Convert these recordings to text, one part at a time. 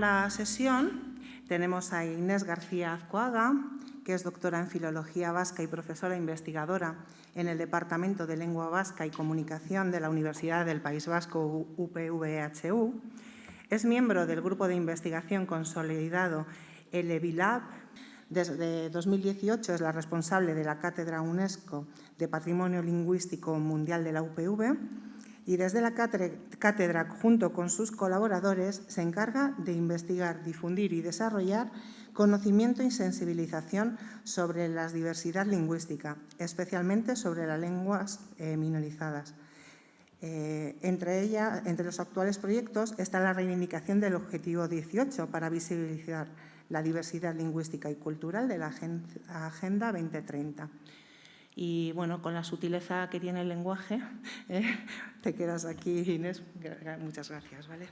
la sesión tenemos a Inés García Azcoaga, que es doctora en Filología Vasca y profesora investigadora en el Departamento de Lengua Vasca y Comunicación de la Universidad del País Vasco, UPV-EHU. Es miembro del grupo de investigación consolidado ELEVILAB. Desde 2018 es la responsable de la Cátedra UNESCO de Patrimonio Lingüístico Mundial de la UPV y desde la cátedra, junto con sus colaboradores, se encarga de investigar, difundir y desarrollar conocimiento y sensibilización sobre la diversidad lingüística, especialmente sobre las lenguas minorizadas. Entre los actuales proyectos está la reivindicación del Objetivo 18 para visibilizar la diversidad lingüística y cultural de la Agenda 2030. Y, bueno, con la sutileza que tiene el lenguaje, te quedas aquí, Inés. Muchas gracias, ¿vale?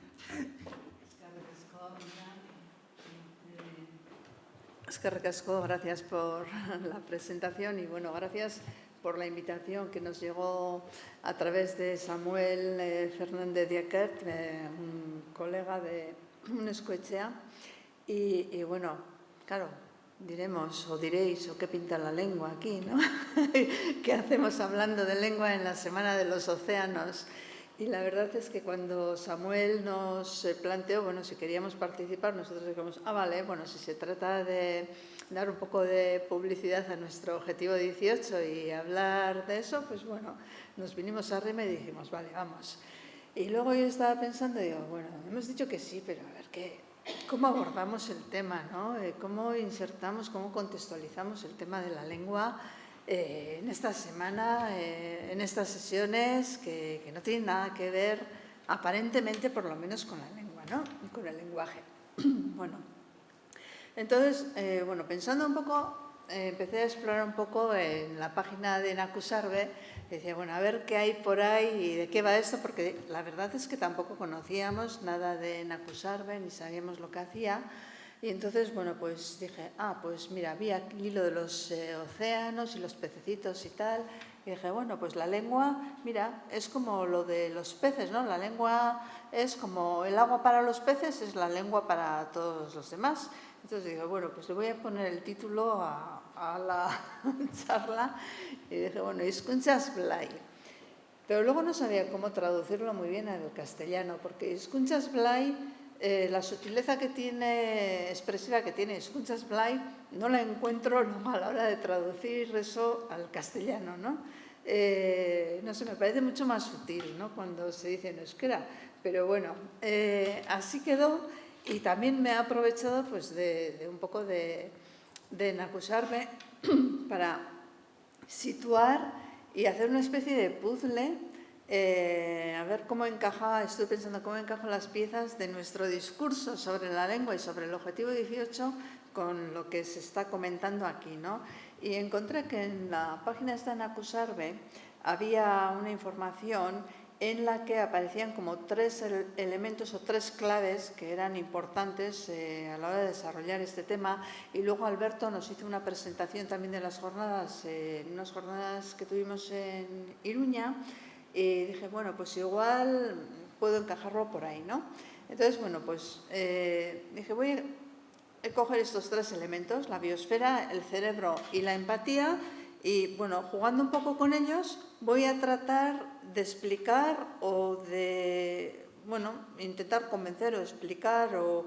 Eskerrik asko, gracias por la presentación y, bueno, gracias por la invitación que nos llegó a través de Samuel Fernández Diekert, un colega de Unescoetxea. Y, bueno, claro, diremos o diréis, ¿o qué pinta la lengua aquí, no? ¿Qué hacemos hablando de lengua en la Semana de los Océanos? Y la verdad es que cuando Samuel nos planteó, bueno, si queríamos participar, nosotros dijimos, vale, bueno, si se trata de dar un poco de publicidad a nuestro Objetivo 18 y hablar de eso, pues bueno, nos vinimos arriba y dijimos, vale, vamos. Y luego yo estaba pensando, digo, bueno, hemos dicho que sí, pero a ver, ¿cómo abordamos el tema, ¿no? ¿Cómo insertamos, cómo contextualizamos el tema de la lengua en esta semana, en estas sesiones que no tienen nada que ver, aparentemente, por lo menos con la lengua, ¿no? Y con el lenguaje. Bueno, entonces, bueno, pensando un poco, empecé a explorar un poco en la página de Nakusarbe. Decía, bueno, a ver qué hay por ahí y de qué va esto, porque la verdad es que tampoco conocíamos nada de Nakusarbe ni sabíamos lo que hacía. Y entonces, bueno, pues dije, pues mira, vi aquí lo de los océanos y los pececitos y tal. Y dije, bueno, pues la lengua, mira, es como lo de los peces, ¿no? La lengua es como el agua para los peces, es la lengua para todos los demás. Entonces dije, bueno, pues le voy a poner el título a la charla. Y dije, bueno, Hizkuntzaz Blai. Pero luego no sabía cómo traducirlo muy bien al castellano, porque Hizkuntzaz Blai, la sutileza que tiene, expresiva que tiene Hizkuntzaz Blai, no la encuentro a la hora de traducir eso al castellano, ¿no? No sé, me parece mucho más sutil, ¿no? Cuando se dice en euskera. Pero bueno, así quedó y también me ha aprovechado pues, de un poco de Nakusarbe para situar y hacer una especie de puzzle, a ver cómo encaja, estoy pensando cómo encajan las piezas de nuestro discurso sobre la lengua y sobre el Objetivo 18 con lo que se está comentando aquí, ¿no? Y encontré que en la página esta de Nakusarbe había una información en la que aparecían como 3 elementos o 3 claves que eran importantes a la hora de desarrollar este tema. Y luego Alberto nos hizo una presentación también de las jornadas, unas jornadas que tuvimos en Iruña, y dije, bueno, pues igual puedo encajarlo por ahí, ¿no? Entonces, bueno, pues dije, voy a coger estos 3 elementos, la biosfera, el cerebro y la empatía, y, bueno, jugando un poco con ellos, voy a tratar de explicar o de, bueno, intentar convencer o explicar o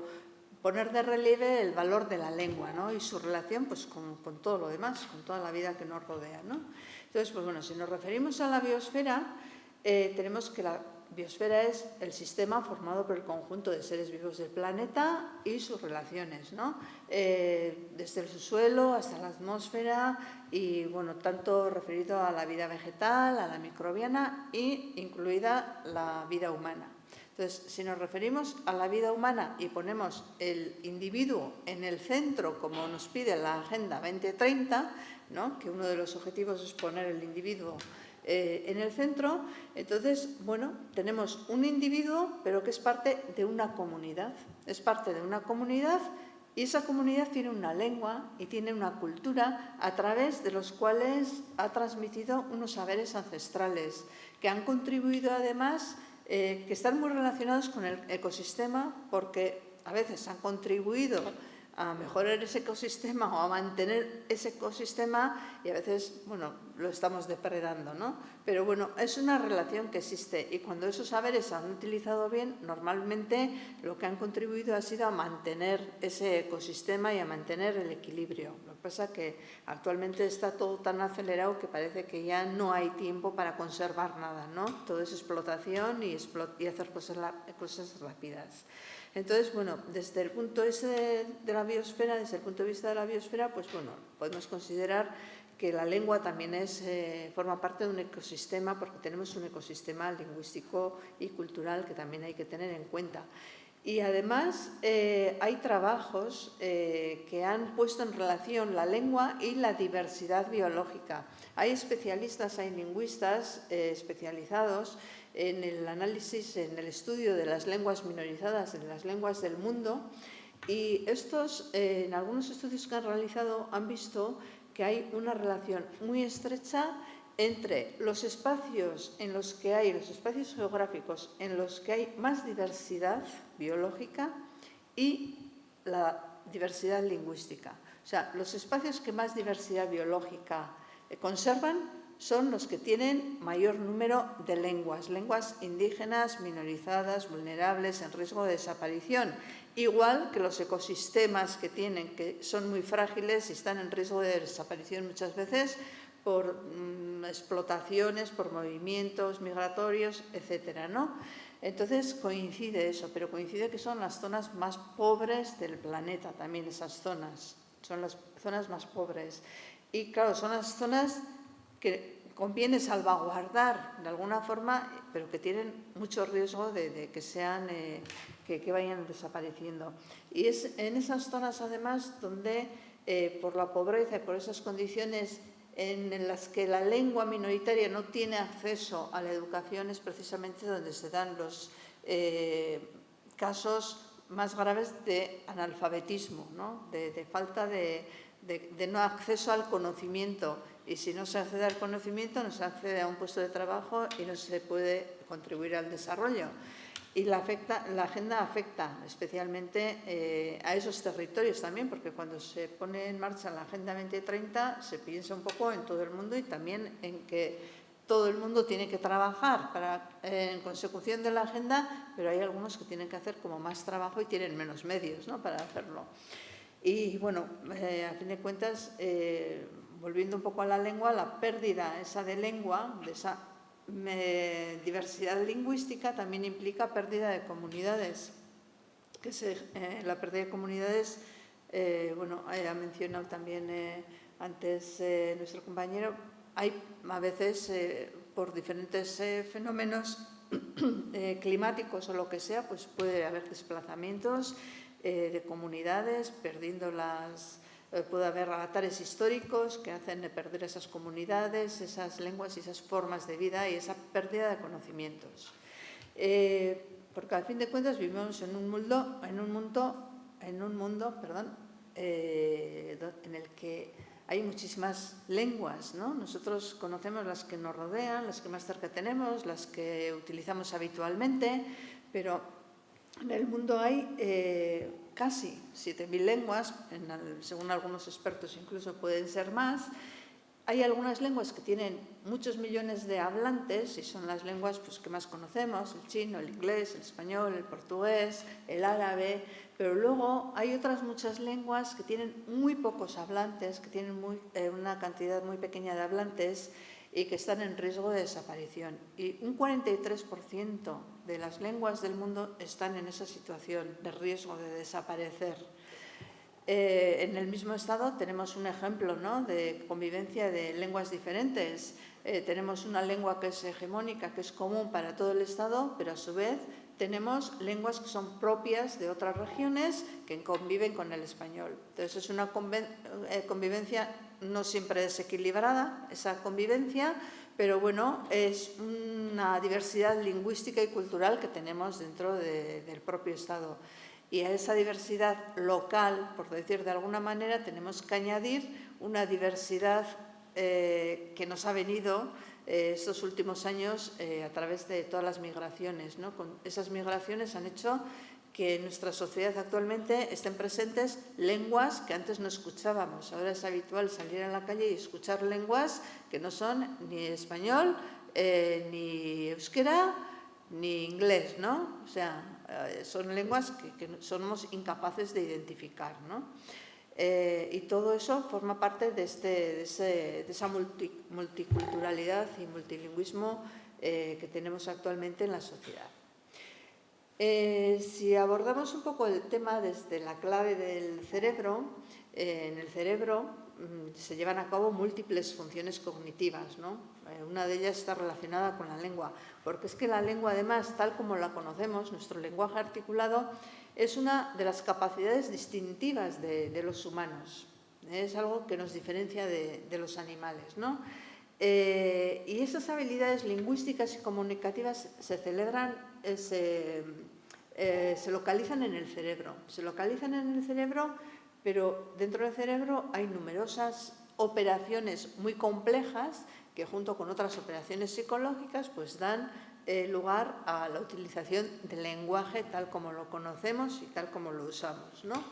poner de relieve el valor de la lengua, ¿no? Y su relación pues, con todo lo demás, con toda la vida que nos rodea, ¿no? Entonces, pues bueno, si nos referimos a la biosfera, tenemos que la biosfera es el sistema formado por el conjunto de seres vivos del planeta y sus relaciones, ¿no? Desde el subsuelo hasta la atmósfera y, bueno, tanto referido a la vida vegetal, a la microbiana e incluida la vida humana. Entonces, si nos referimos a la vida humana y ponemos el individuo en el centro, como nos pide la Agenda 2030, ¿no? Que uno de los objetivos es poner el individuo en el centro, entonces, bueno, tenemos un individuo, pero que es parte de una comunidad. Es parte de una comunidad y esa comunidad tiene una lengua y tiene una cultura a través de los cuales ha transmitido unos saberes ancestrales que han contribuido además, que están muy relacionados con el ecosistema porque a veces han contribuido a mejorar ese ecosistema o a mantener ese ecosistema y a veces, bueno, lo estamos depredando, ¿no? Pero bueno, es una relación que existe y cuando esos saberes se han utilizado bien, normalmente lo que han contribuido ha sido a mantener ese ecosistema y a mantener el equilibrio. Lo que pasa es que actualmente está todo tan acelerado que parece que ya no hay tiempo para conservar nada, ¿no? Todo es explotación y hacer cosas rápidas. Entonces, bueno, desde el punto de la biosfera, desde el punto de vista de la biosfera, pues bueno, podemos considerar que la lengua también forma parte de un ecosistema, porque tenemos un ecosistema lingüístico y cultural que también hay que tener en cuenta. Y además hay trabajos que han puesto en relación la lengua y la diversidad biológica. Hay especialistas, hay lingüistas especializados en el análisis, en el estudio de las lenguas minorizadas, de las lenguas del mundo, y estos, en algunos estudios que han realizado, han visto que hay una relación muy estrecha entre los espacios en los que hay, los espacios geográficos en los que hay más diversidad biológica y la diversidad lingüística. O sea, los espacios que más diversidad biológica conservan son los que tienen mayor número de lenguas indígenas, minorizadas, vulnerables, en riesgo de desaparición, igual que los ecosistemas que son muy frágiles y están en riesgo de desaparición muchas veces por explotaciones, por movimientos migratorios, etcétera, ¿no? Entonces coincide eso, pero coincide que son las zonas más pobres del planeta también, esas zonas, son las zonas más pobres. Y claro, son las zonas que conviene salvaguardar de alguna forma, pero que tienen mucho riesgo de que vayan desapareciendo. Y es en esas zonas, además, donde por la pobreza y por esas condiciones en las que la lengua minoritaria no tiene acceso a la educación, es precisamente donde se dan los casos más graves de analfabetismo, ¿no? De falta de no acceso al conocimiento. Y si no se accede al conocimiento, no se accede a un puesto de trabajo y no se puede contribuir al desarrollo. Y la agenda afecta especialmente a esos territorios también, porque cuando se pone en marcha la Agenda 2030 se piensa un poco en todo el mundo y también en que todo el mundo tiene que trabajar en consecución de la agenda, pero hay algunos que tienen que hacer como más trabajo y tienen menos medios, ¿no?, para hacerlo. Y bueno, a fin de cuentas, volviendo un poco a la lengua, la pérdida esa de lengua, de esa diversidad lingüística, también implica pérdida de comunidades. La pérdida de comunidades, bueno, ha mencionado también antes nuestro compañero, hay a veces por diferentes fenómenos climáticos o lo que sea, pues puede haber desplazamientos de comunidades, puede haber avatares históricos que hacen perder esas comunidades, esas lenguas y esas formas de vida y esa pérdida de conocimientos. Porque al fin de cuentas vivimos en un mundo en el que hay muchísimas lenguas, ¿no? Nosotros conocemos las que nos rodean, las que más cerca tenemos, las que utilizamos habitualmente, pero en el mundo hay casi 7.000 lenguas, según algunos expertos incluso pueden ser más. Hay algunas lenguas que tienen muchos millones de hablantes y son las lenguas pues, que más conocemos, el chino, el inglés, el español, el portugués, el árabe, pero luego hay otras muchas lenguas que tienen muy pocos hablantes, que tienen una cantidad muy pequeña de hablantes y que están en riesgo de desaparición. Y un 43% de las lenguas del mundo están en esa situación de riesgo de desaparecer. En el mismo estado tenemos un ejemplo, ¿no?, de convivencia de lenguas diferentes. Tenemos una lengua que es hegemónica, que es común para todo el estado, pero a su vez tenemos lenguas que son propias de otras regiones que conviven con el español. Entonces es una convivencia no siempre desequilibrada, esa convivencia, pero bueno, es una diversidad lingüística y cultural que tenemos dentro del propio estado. Y a esa diversidad local, por decir de alguna manera, tenemos que añadir una diversidad que nos ha venido estos últimos años a través de todas las migraciones, ¿no? Esas migraciones han hecho que en nuestra sociedad actualmente estén presentes lenguas que antes no escuchábamos. Ahora es habitual salir a la calle y escuchar lenguas que no son ni español, ni euskera, ni inglés, ¿no? O sea, son lenguas que somos incapaces de identificar, ¿no? Y todo eso forma parte de esa multiculturalidad y multilingüismo que tenemos actualmente en la sociedad. Si abordamos un poco el tema desde la clave del cerebro, en el cerebro se llevan a cabo múltiples funciones cognitivas, ¿no? Una de ellas está relacionada con la lengua, porque es que la lengua, además, tal como la conocemos, nuestro lenguaje articulado, es una de las capacidades distintivas de los humanos. Es algo que nos diferencia de los animales, ¿no? Y esas habilidades lingüísticas y comunicativas se localizan en el cerebro. Se localizan en el cerebro, pero dentro del cerebro hay numerosas operaciones muy complejas que junto con otras operaciones psicológicas pues dan lugar a la utilización del lenguaje tal como lo conocemos y tal como lo usamos, ¿no?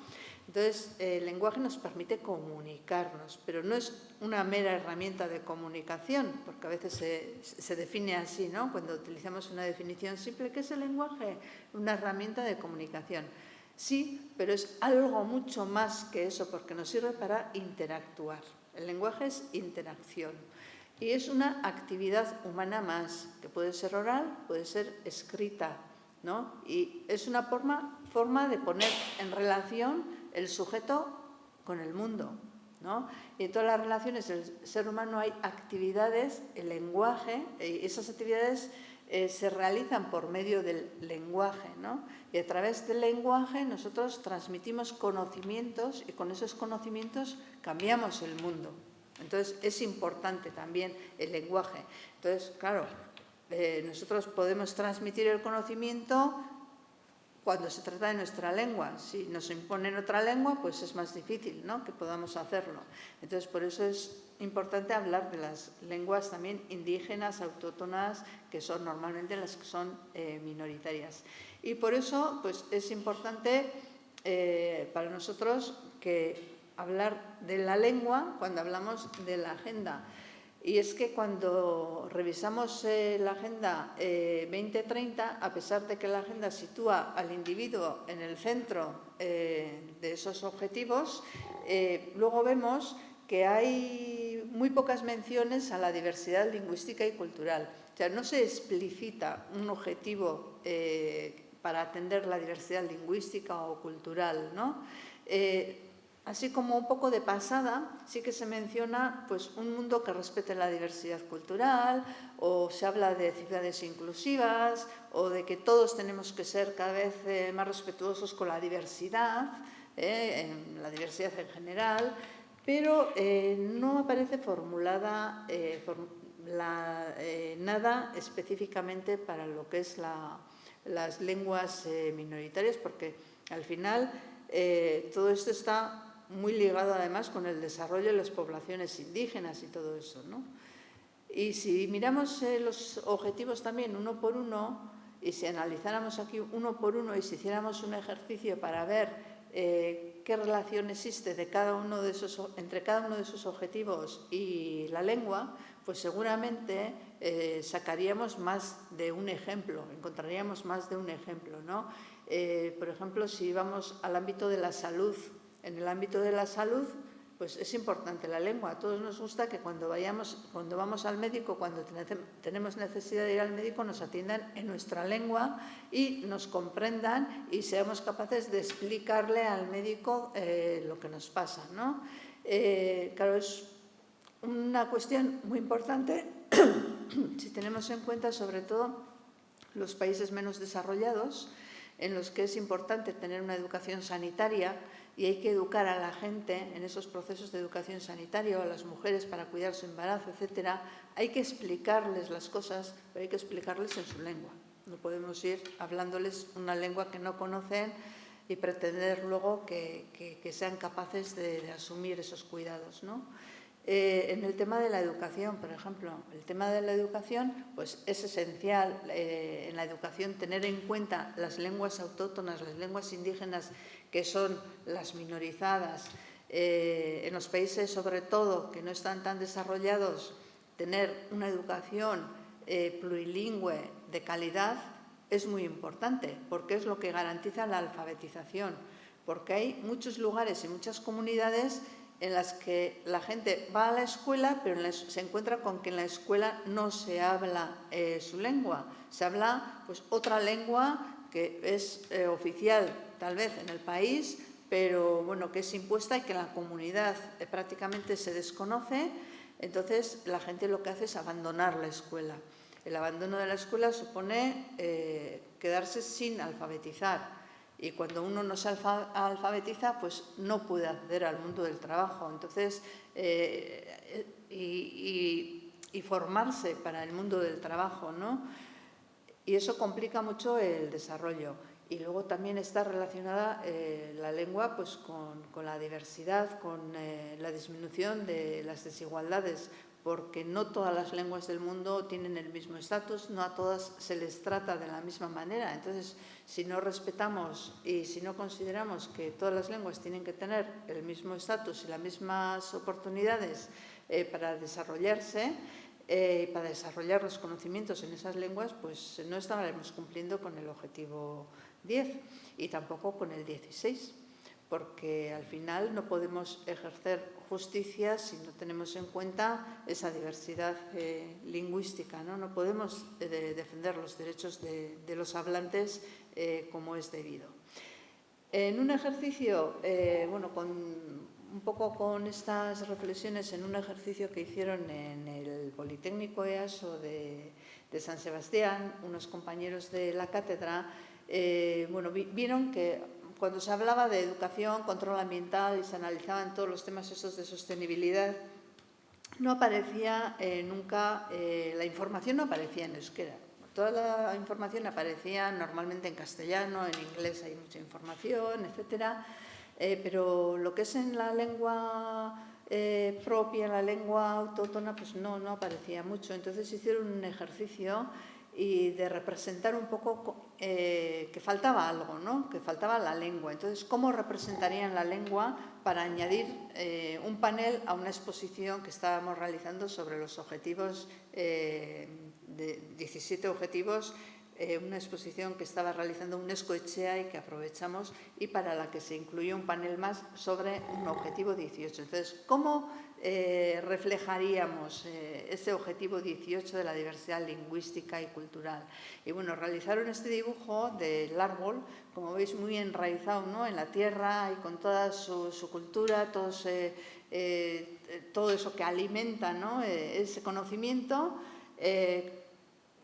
Entonces, el lenguaje nos permite comunicarnos, pero no es una mera herramienta de comunicación, porque a veces se define así, ¿no? Cuando utilizamos una definición simple, ¿qué es el lenguaje? Una herramienta de comunicación. Sí, pero es algo mucho más que eso, porque nos sirve para interactuar. El lenguaje es interacción y es una actividad humana más, que puede ser oral, puede ser escrita, ¿no? Y es una forma de poner en relación el sujeto con el mundo, ¿no? Y en todas las relaciones del ser humano hay actividades, el lenguaje, y esas actividades se realizan por medio del lenguaje, ¿no? Y a través del lenguaje nosotros transmitimos conocimientos y con esos conocimientos cambiamos el mundo. Entonces, es importante también el lenguaje. Entonces, claro, nosotros podemos transmitir el conocimiento cuando se trata de nuestra lengua. Si nos imponen otra lengua, pues es más difícil, ¿no?, que podamos hacerlo. Entonces, por eso es importante hablar de las lenguas también indígenas, autóctonas, que son normalmente las que son minoritarias. Y por eso, pues es importante para nosotros que hablar de la lengua cuando hablamos de la agenda. Y es que cuando revisamos la Agenda 2030, a pesar de que la Agenda sitúa al individuo en el centro de esos objetivos, luego vemos que hay muy pocas menciones a la diversidad lingüística y cultural. O sea, no se explicita un objetivo para atender la diversidad lingüística o cultural, ¿no? Así como un poco de pasada, sí que se menciona pues, un mundo que respete la diversidad cultural, o se habla de ciudades inclusivas, o de que todos tenemos que ser cada vez más respetuosos con la diversidad en general, pero no aparece formulada nada específicamente para lo que es las lenguas minoritarias, porque al final todo esto está muy ligado además con el desarrollo de las poblaciones indígenas y todo eso, ¿no? Y si miramos los objetivos también uno por uno, y si analizáramos aquí uno por uno y si hiciéramos un ejercicio para ver qué relación existe entre cada uno de esos objetivos y la lengua, pues seguramente sacaríamos más de un ejemplo, encontraríamos más de un ejemplo, ¿no? Por ejemplo, si vamos al ámbito de la salud, en el ámbito de la salud, pues es importante la lengua. A todos nos gusta que cuando vamos al médico, cuando tenemos necesidad de ir al médico, nos atiendan en nuestra lengua y nos comprendan y seamos capaces de explicarle al médico lo que nos pasa, ¿no? Claro, es una cuestión muy importante si tenemos en cuenta sobre todo los países menos desarrollados, en los que es importante tener una educación sanitaria y hay que educar a la gente en esos procesos de educación sanitaria, o a las mujeres para cuidar su embarazo, etcétera. Hay que explicarles las cosas, pero hay que explicarles en su lengua. No podemos ir hablándoles una lengua que no conocen y pretender luego que sean capaces de asumir esos cuidados, ¿no? En el tema de la educación, por ejemplo, el tema de la educación, pues es esencial en la educación tener en cuenta las lenguas autóctonas, las lenguas indígenas, que son las minorizadas. En los países, sobre todo, que no están tan desarrollados, tener una educación plurilingüe de calidad es muy importante, porque es lo que garantiza la alfabetización, porque hay muchos lugares y muchas comunidades en las que la gente va a la escuela, pero se encuentra con que en la escuela no se habla su lengua. Se habla pues, otra lengua que es oficial tal vez en el país, pero bueno, que es impuesta y que la comunidad prácticamente se desconoce. Entonces la gente lo que hace es abandonar la escuela. El abandono de la escuela supone quedarse sin alfabetizar. Y cuando uno no se alfabetiza, pues no puede acceder al mundo del trabajo. Entonces, y formarse para el mundo del trabajo, ¿no? Y eso complica mucho el desarrollo. Y luego también está relacionada la lengua pues, con la diversidad, con la disminución de las desigualdades, porque no todas las lenguas del mundo tienen el mismo estatus, no a todas se les trata de la misma manera. Entonces, si no respetamos y si no consideramos que todas las lenguas tienen que tener el mismo estatus y las mismas oportunidades para desarrollarse, para desarrollar los conocimientos en esas lenguas, pues no estaremos cumpliendo con el objetivo 10 y tampoco con el 16. Porque al final no podemos ejercer justicia si no tenemos en cuenta esa diversidad lingüística, ¿no? No podemos defender los derechos de los hablantes como es debido. En un ejercicio, bueno, un poco con estas reflexiones, en un ejercicio que hicieron en el Politécnico EASO de San Sebastián, unos compañeros de la cátedra, bueno, vieron que cuando se hablaba de educación, control ambiental y se analizaban todos los temas esos de sostenibilidad, no aparecía nunca, la información no aparecía en euskera. Toda la información aparecía normalmente en castellano, en inglés hay mucha información, etcétera, pero lo que es en la lengua propia, en la lengua autóctona, pues no aparecía mucho. Entonces hicieron un ejercicio y de representar un poco que faltaba algo, ¿no? Que faltaba la lengua. Entonces, ¿cómo representarían la lengua para añadir un panel a una exposición que estábamos realizando sobre los objetivos, de 17 objetivos, una exposición que estaba realizando UNESCO Etxea y que aprovechamos y para la que se incluyó un panel más sobre un objetivo 18. Entonces, ¿cómo reflejaríamos ese objetivo 18 de la diversidad lingüística y cultural? Y bueno, realizaron este dibujo del árbol, como veis, muy enraizado, ¿no?, en la tierra y con toda su cultura, todo eso que alimenta, ¿no?, ese conocimiento.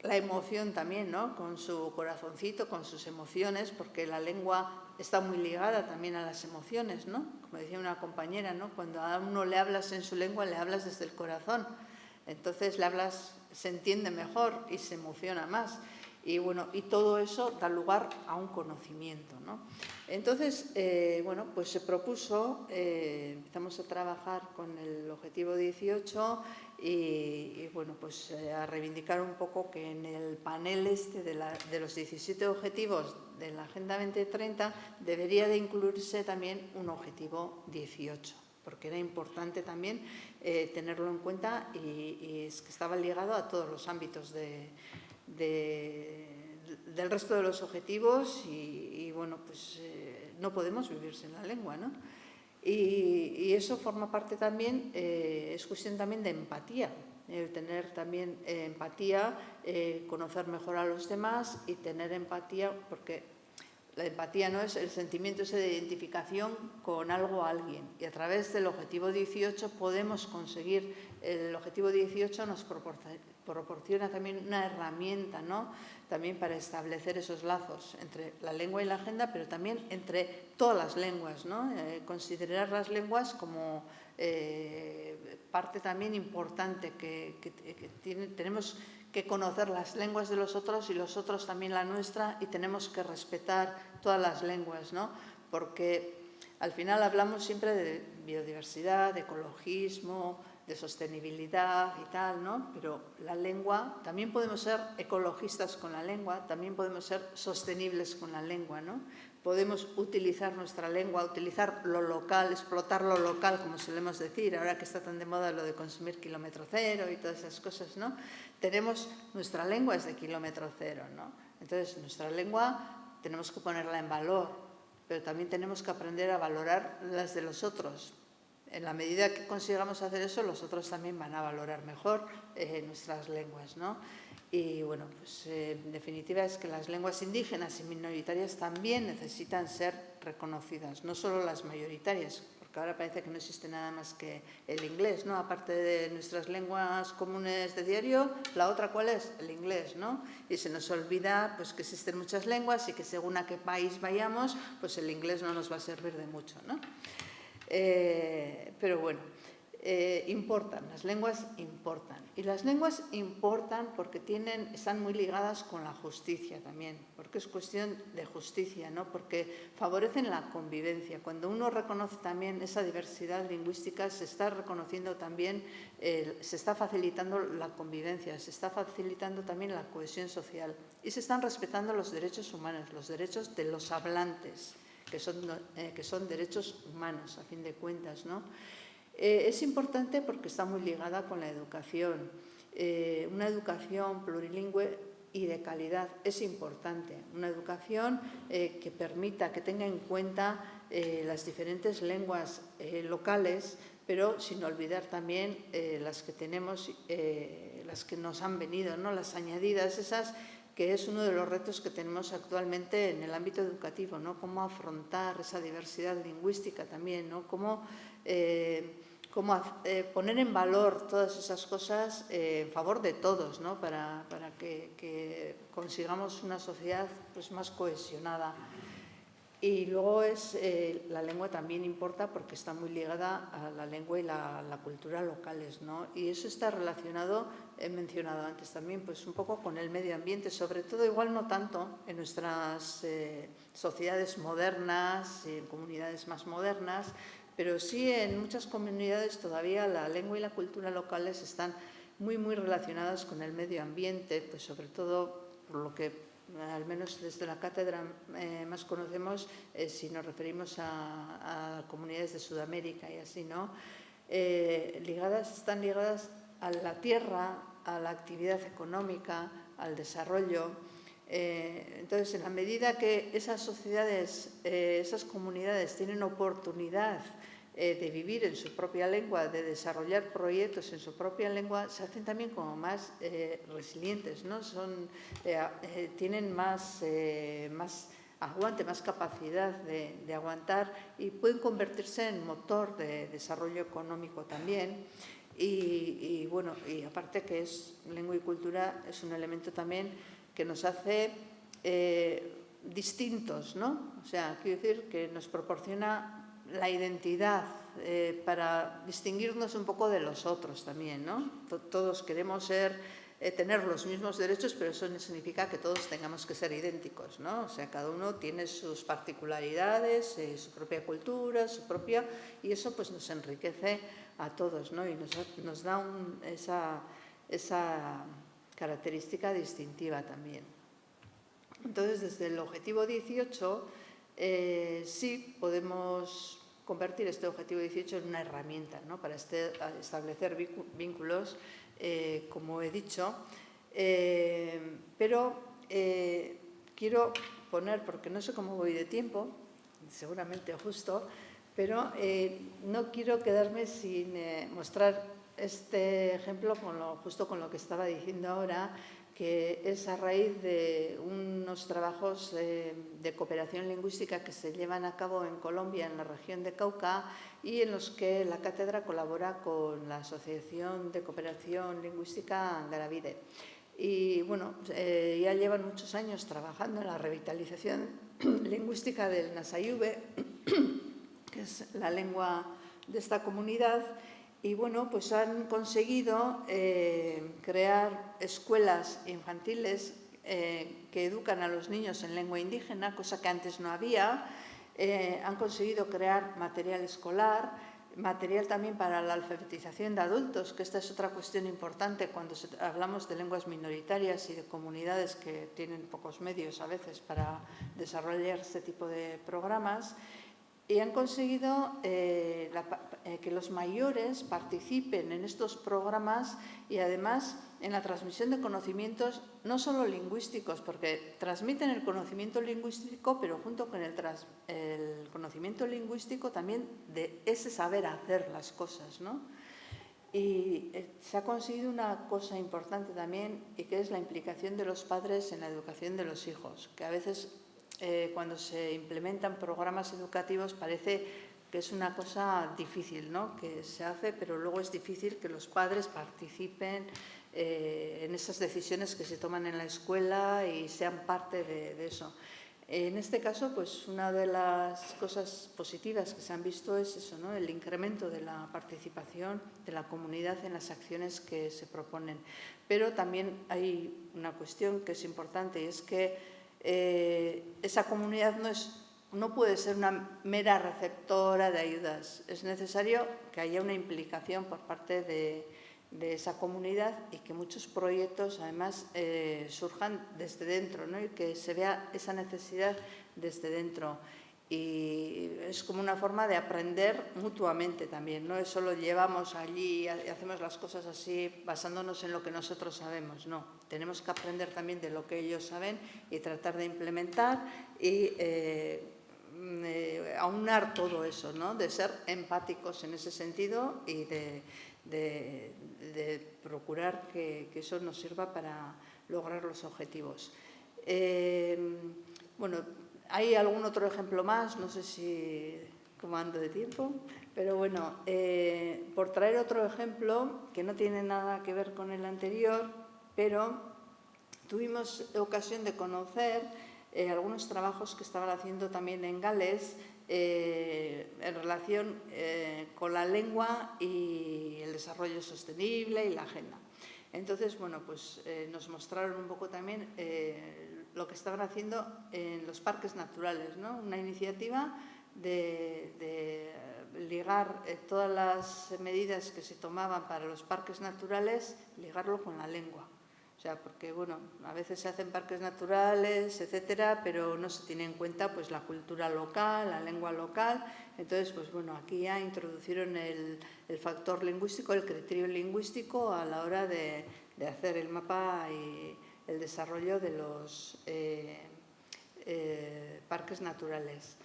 La emoción también, ¿no?, con su corazoncito, con sus emociones, porque la lengua está muy ligada también a las emociones, ¿no? Como decía una compañera, ¿no?, cuando a uno le hablas en su lengua, le hablas desde el corazón. Entonces le hablas, se entiende mejor y se emociona más. Y bueno, y todo eso da lugar a un conocimiento, ¿no? Entonces, bueno, pues se propuso, empezamos a trabajar con el objetivo 18 y bueno, pues a reivindicar un poco que en el panel este de los 17 objetivos de la Agenda 2030 debería de incluirse también un objetivo 18, porque era importante también tenerlo en cuenta y es que estaba ligado a todos los ámbitos del resto de los objetivos y bueno, pues no podemos vivir sin la lengua, ¿no? Y eso forma parte también, es cuestión también de empatía, el tener también empatía, conocer mejor a los demás y tener empatía, porque la empatía no es el sentimiento ese de identificación con algo o alguien. Y a través del objetivo 18 podemos conseguir, el objetivo 18 nos proporciona también una herramienta, ¿no?, también para establecer esos lazos entre la lengua y la agenda, pero también entre todas las lenguas, ¿no? Considerar las lenguas como parte también importante que tenemos que conocer las lenguas de los otros y los otros también la nuestra y tenemos que respetar todas las lenguas, ¿no? Porque Al final hablamos siempre de biodiversidad, de ecologismo, de sostenibilidad y tal, ¿no? Pero la lengua, también podemos ser ecologistas con la lengua, también podemos ser sostenibles con la lengua, ¿no? Podemos utilizar nuestra lengua, utilizar lo local, explotar lo local, como solemos decir, ahora que está tan de moda lo de consumir kilómetro cero y todas esas cosas, ¿no? Nuestra lengua es de kilómetro cero, ¿no? Entonces, nuestra lengua tenemos que ponerla en valor, pero también tenemos que aprender a valorar las de los otros. En la medida que consigamos hacer eso, los otros también van a valorar mejor nuestras lenguas, ¿no? Y bueno, pues en definitiva es que las lenguas indígenas y minoritarias también necesitan ser reconocidas, no solo las mayoritarias, porque ahora parece que no existe nada más que el inglés, ¿no? Aparte de nuestras lenguas comunes de diario, la otra ¿cuál es? El inglés, ¿no? Y se nos olvida pues, que existen muchas lenguas y que según a qué país vayamos, pues el inglés no nos va a servir de mucho, ¿no? Pero bueno, importan, las lenguas importan. Y las lenguas importan porque están muy ligadas con la justicia también, porque es cuestión de justicia, ¿no? Porque favorecen la convivencia. Cuando uno reconoce también esa diversidad lingüística, se está reconociendo también, se está facilitando la convivencia, se está facilitando también la cohesión social y se están respetando los derechos humanos, los derechos de los hablantes, que son derechos humanos, a fin de cuentas, ¿no? Es importante porque está muy ligada con la educación. Una educación plurilingüe y de calidad es importante. Una educación que permita, que tenga en cuenta las diferentes lenguas locales, pero sin olvidar también las que tenemos, las que nos han venido, ¿no? Las añadidas, esas que es uno de los retos que tenemos actualmente en el ámbito educativo, ¿no? Cómo afrontar esa diversidad lingüística también, ¿no? Cómo poner en valor todas esas cosas en favor de todos, ¿no? Para que consigamos una sociedad pues, más cohesionada. Y luego la lengua también importa porque está muy ligada a la lengua y la cultura locales, ¿no? Y eso está relacionado, he mencionado antes también, pues un poco con el medio ambiente, sobre todo igual no tanto en nuestras sociedades modernas, en comunidades más modernas, pero sí en muchas comunidades todavía la lengua y la cultura locales están muy, muy relacionadas con el medio ambiente, pues sobre todo por lo que al menos desde la cátedra más conocemos si nos referimos a comunidades de Sudamérica y así, ¿no? Están ligadas a la tierra, a la actividad económica, al desarrollo. Entonces, en la medida que esas sociedades, esas comunidades tienen oportunidad de vivir en su propia lengua, de desarrollar proyectos en su propia lengua, se hacen también como más resilientes, ¿no? Tienen más aguante, más capacidad de aguantar y pueden convertirse en motor de desarrollo económico también. Y bueno, y aparte que es lengua y cultura, es un elemento también que nos hace distintos, ¿no? O sea, quiero decir que nos proporciona la identidad para distinguirnos un poco de los otros también, ¿no? Todos queremos tener los mismos derechos, pero eso no significa que todos tengamos que ser idénticos, ¿no? O sea, cada uno tiene sus particularidades, su propia cultura, y eso pues nos enriquece a todos, ¿no? Y nos da esa característica distintiva también. Entonces, desde el objetivo 18, sí podemos convertir este objetivo 18 en una herramienta, ¿no? Para establecer vínculos, como he dicho, pero quiero poner, porque no sé cómo voy de tiempo, seguramente justo, pero no quiero quedarme sin mostrar este ejemplo justo con lo que estaba diciendo ahora, que es a raíz de unos trabajos de cooperación lingüística que se llevan a cabo en Colombia, en la región de Cauca, y en los que la cátedra colabora con la Asociación de Cooperación Lingüística Garavide. Y bueno, ya llevan muchos años trabajando en la revitalización lingüística del Nasayube, que es la lengua de esta comunidad. Y bueno, pues han conseguido crear escuelas infantiles que educan a los niños en lengua indígena, cosa que antes no había, Han conseguido crear material escolar, material también para la alfabetización de adultos, que esta es otra cuestión importante cuando hablamos de lenguas minoritarias y de comunidades que tienen pocos medios a veces para desarrollar este tipo de programas. Y han conseguido que los mayores participen en estos programas y además en la transmisión de conocimientos no solo lingüísticos, porque transmiten el conocimiento lingüístico, pero junto con el conocimiento lingüístico también de ese saber hacer las cosas, ¿no? Y se ha conseguido una cosa importante también, y que es la implicación de los padres en la educación de los hijos, que a veces cuando se implementan programas educativos parece que es una cosa difícil, ¿no? Que se hace, pero luego es difícil que los padres participen en esas decisiones que se toman en la escuela y sean parte de eso. En este caso, pues una de las cosas positivas que se han visto es eso, ¿no? El incremento de la participación de la comunidad en las acciones que se proponen. Pero también hay una cuestión que es importante, y es que esa comunidad no puede ser una mera receptora de ayudas. Es necesario que haya una implicación por parte de esa comunidad y que muchos proyectos además surjan desde dentro, ¿no? Y que se vea esa necesidad desde dentro. Y es como una forma de aprender mutuamente también, no es solo llevamos allí y hacemos las cosas así basándonos en lo que nosotros sabemos, no. Tenemos que aprender también de lo que ellos saben y tratar de implementar y aunar todo eso, ¿no? De ser empáticos en ese sentido y de procurar que eso nos sirva para lograr los objetivos. Bueno, hay algún otro ejemplo más, no sé si cómo ando de tiempo, pero bueno, por traer otro ejemplo que no tiene nada que ver con el anterior, pero tuvimos ocasión de conocer algunos trabajos que estaban haciendo también en Gales en relación con la lengua y el desarrollo sostenible y la agenda. Entonces, bueno, pues nos mostraron un poco también lo que estaban haciendo en los parques naturales, ¿no? Una iniciativa de ligar todas las medidas que se tomaban para los parques naturales, ligarlo con la lengua. O sea, porque, bueno, a veces se hacen parques naturales, etcétera, pero no se tiene en cuenta pues la cultura local, la lengua local. Entonces, pues bueno, aquí ya introducieron el factor lingüístico, el criterio lingüístico a la hora de hacer el mapa y el desarrollo de los parques naturales.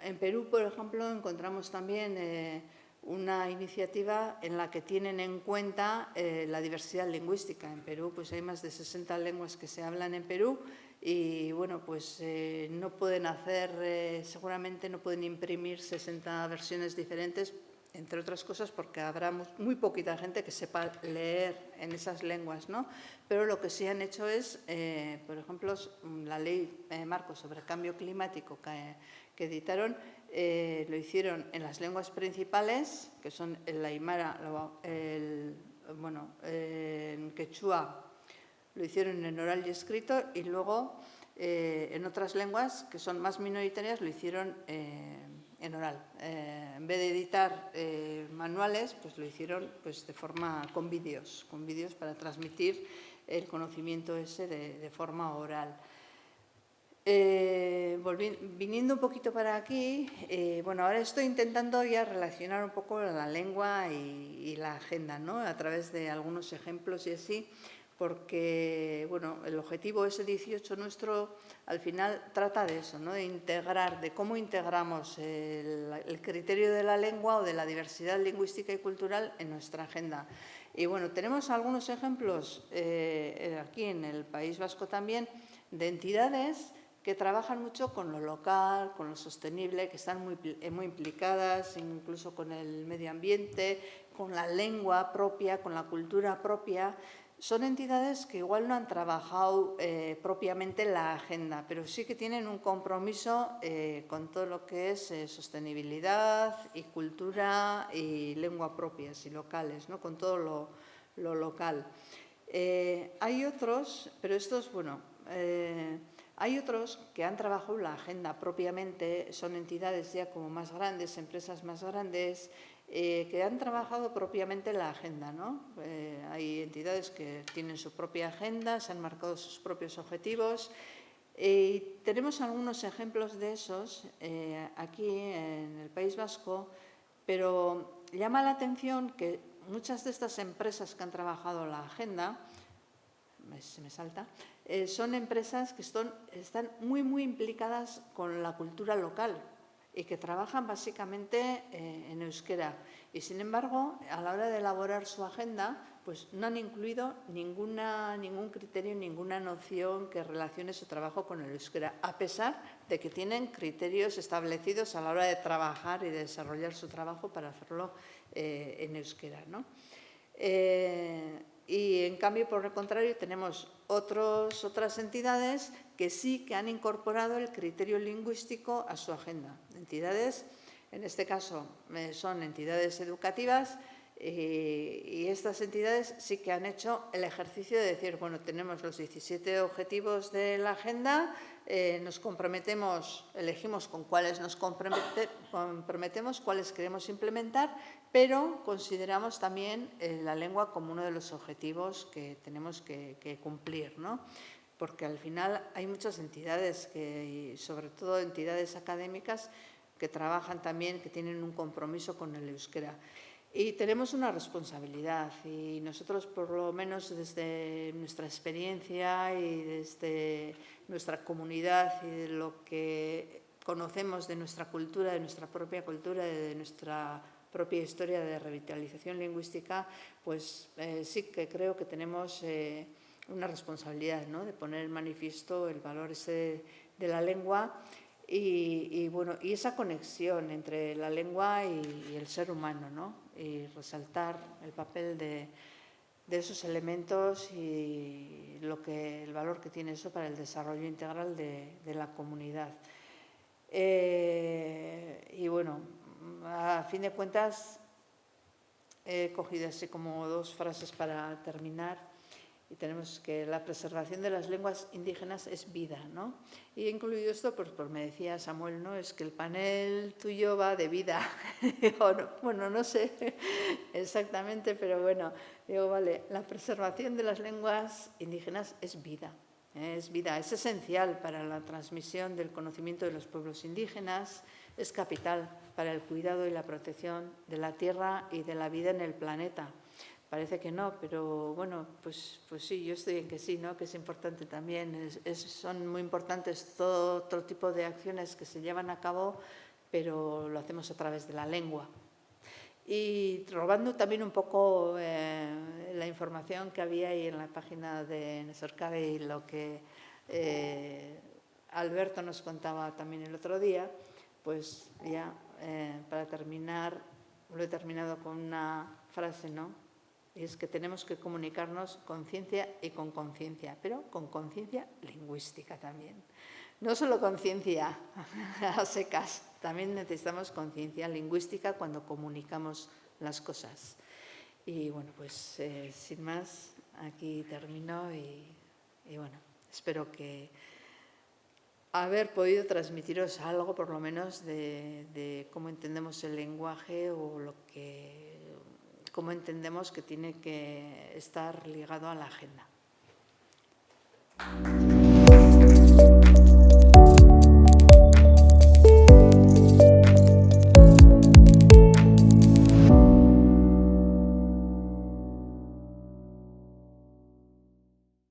En Perú, por ejemplo, encontramos también una iniciativa en la que tienen en cuenta la diversidad lingüística. En Perú pues hay más de 60 lenguas que se hablan en Perú y bueno, pues no pueden hacer, seguramente no pueden imprimir 60 versiones diferentes, entre otras cosas porque habrá muy poquita gente que sepa leer en esas lenguas, ¿no? Pero lo que sí han hecho es, por ejemplo, la ley marco sobre cambio climático que editaron, lo hicieron en las lenguas principales, que son el aymara, en quechua, lo hicieron en oral y escrito, y luego en otras lenguas que son más minoritarias lo hicieron en oral. En vez de editar manuales, pues lo hicieron pues, de forma con vídeos para transmitir el conocimiento ese de forma oral. Viniendo un poquito para aquí, bueno, ahora estoy intentando ya relacionar un poco la lengua y la agenda, ¿no? A través de algunos ejemplos y así, porque, bueno, el objetivo ese 18 nuestro al final trata de eso, ¿no? De integrar, de cómo integramos el criterio de la lengua o de la diversidad lingüística y cultural en nuestra agenda. Y bueno, tenemos algunos ejemplos aquí en el País Vasco también de entidades que trabajan mucho con lo local, con lo sostenible, que están muy implicadas, incluso con el medio ambiente, con la lengua propia, con la cultura propia. Son entidades que igual no han trabajado propiamente la agenda, pero sí que tienen un compromiso con todo lo que es sostenibilidad y cultura y lengua propias y locales, ¿no? Con todo lo local. Hay otros, pero estos, bueno, Hay otros que han trabajado la agenda propiamente, son entidades ya como más grandes, empresas más grandes, que han trabajado propiamente la agenda, ¿no? Hay entidades que tienen su propia agenda, se han marcado sus propios objetivos. Tenemos algunos ejemplos de esos aquí en el País Vasco, pero llama la atención que muchas de estas empresas que han trabajado la agenda, se me salta, son empresas que están muy implicadas con la cultura local y que trabajan básicamente en euskera. Y, sin embargo, a la hora de elaborar su agenda, pues no han incluido ningún criterio, ninguna noción que relacione su trabajo con el euskera, a pesar de que tienen criterios establecidos a la hora de trabajar y de desarrollar su trabajo para hacerlo en euskera, ¿no? Y, en cambio, por el contrario, tenemos otras entidades que sí que han incorporado el criterio lingüístico a su agenda. Entidades, en este caso, son entidades educativas y estas entidades sí que han hecho el ejercicio de decir, bueno, tenemos los 17 objetivos de la agenda, nos comprometemos, elegimos con cuáles nos comprometemos, cuáles queremos implementar, pero consideramos también la lengua como uno de los objetivos que tenemos que cumplir, ¿no? Porque al final hay muchas entidades, y sobre todo entidades académicas, que trabajan también, que tienen un compromiso con el euskera. Y tenemos una responsabilidad y nosotros, por lo menos desde nuestra experiencia y desde nuestra comunidad y de lo que conocemos de nuestra cultura, de nuestra propia cultura, de nuestra propia historia de revitalización lingüística, pues sí que creo que tenemos una responsabilidad, ¿no?, de poner en manifiesto el valor ese de la lengua y esa conexión entre la lengua y el ser humano, ¿no?, y resaltar el papel de esos elementos y el valor que tiene eso para el desarrollo integral de la comunidad. Y bueno, a fin de cuentas, he cogido así como 2 frases para terminar. Y tenemos que la preservación de las lenguas indígenas es vida, ¿no? Y he incluido esto, pues me decía Samuel, ¿no?, es que el panel tuyo va de vida. Digo, no, bueno, no sé exactamente, pero bueno, digo, vale, la preservación de las lenguas indígenas es vida, es esencial para la transmisión del conocimiento de los pueblos indígenas, es capital para el cuidado y la protección de la tierra y de la vida en el planeta. Parece que no, pero bueno, pues sí, yo estoy en que sí, ¿no?, que es importante también. Son muy importantes todo otro tipo de acciones que se llevan a cabo, pero lo hacemos a través de la lengua. Y robando también un poco la información que había ahí en la página de Nesorcabe y lo que Alberto nos contaba también el otro día, pues ya para terminar, lo he terminado con una frase, ¿no?, y es que tenemos que comunicarnos con ciencia y con conciencia, pero con conciencia lingüística también. No solo conciencia a secas, también necesitamos conciencia lingüística cuando comunicamos las cosas. Y bueno, pues sin más, aquí termino y bueno, espero que haber podido transmitiros algo, por lo menos, de cómo entendemos el lenguaje o cómo entendemos que tiene que estar ligado a la agenda.